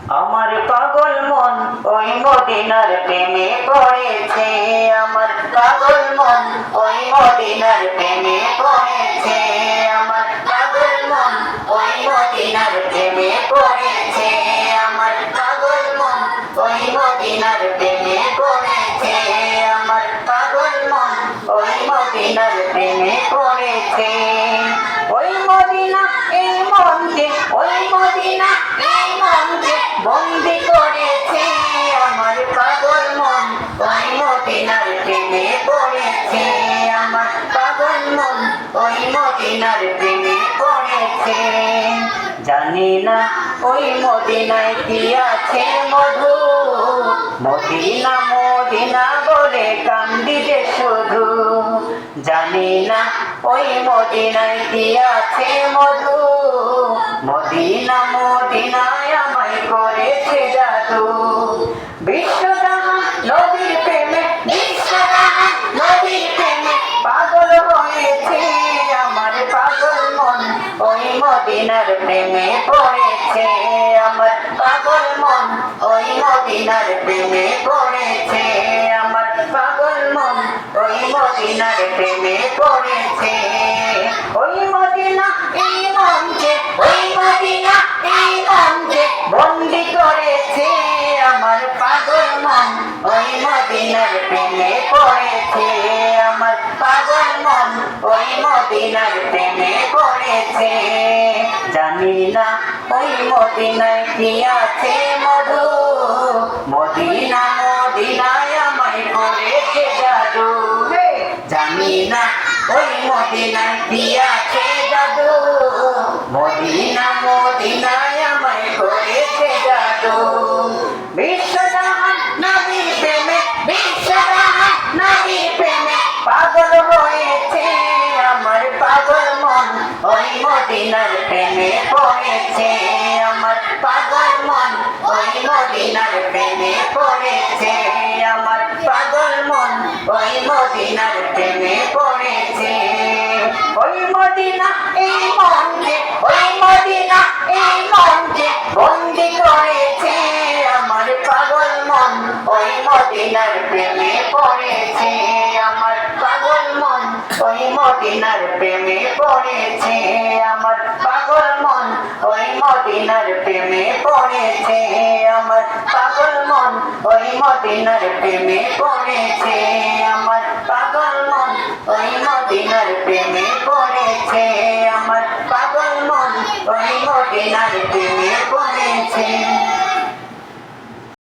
আমার পাগল মন ওই মদিনার প্রেমে পড়েছে। আমার পাগল মন ওই মদিনার প্রেমে পড়েছে। আমার পাগল মন ওই মদিনার প্রেমে পড়েছে। আমার পাগল মন ওই মদিনার প্রেমে পড়েছে। আমার পাগল মন ওই মদিনার প্রেমে পড়েছে। ওই মদিনা এই মনকে, ওই মদিনা এই মনকে বন্দি করেছে। আমার পাগল মন ওই মদিনার প্রেমে পড়েছে। আমার পাগল মন ওই মদিনার প্রেমে পড়েছে। জানি না ওই মদিনায় কি আছে মধু, মদিনা মদিনা বলে কান্দি যে শুধু। জানি না ওই মদিনায় কি আছে মধু, মদিনা মদিনায় আমায় করেছে জাদু। বিশ্বজাহান নবীর প্রেমে, বিশ্বজাহান নবীর প্রেমে পাগল হয়েছে। আমার পাগল মন ওই মদিনার প্রেমে পড়েছে। আমার পাগল মন ওই মদিনার প্রেমে পড়েছে। আমার পাগল মন ওই মদিনার প্রেমে পড়েছে। ওই মদিনা এই মনকে, ওই মদিনা এই মনকে বন্দি করেছে। আমার পাগল মন ওই মদিনার প্রেমে পড়েছে। আমার পাগল মন ওই মদিনার প্রেমে পড়েছে। জানি না ওই মদিনায় কি আছে মধু, মদিনা মদিনায় আমায় করেছে জাদু। জানি না ওই মদিনায় কি আছে জাদু, মদিনা মদিনায় আমায় করেছে জাদু। বিশ্বজাহান নবীর প্রেমে, বিশ্বজাহান নবীর প্রেমে পাগল হয়েছে। আমার পাগল মন ওই মদিনার প্রেমে পড়েছে। আমার পাগল মন ওই মদিনার প্রেমে পড়েছে। আমার পাগল মন ওই মদিনার প্রেমে পড়েছে। ওই মদিনা এই মনকে, ওই মদিনা এই মনকে বন্দি করেছে। আমার পাগল মন ওই মদিনার প্রেমে পড়েছে। আমার পাগল মন ওই মদিনার প্রেমে পড়েছে। আমার পাগল মন ওই মদিনার প্রেমে পড়েছে। আমার পাগল মন ওই মদিনার প্রেমে পড়েছে। আমার পাগল মন ওই মদিনার প্রেমে পড়েছে। আমার পাগল মন ওই মদিনার প্রেমে পড়েছে।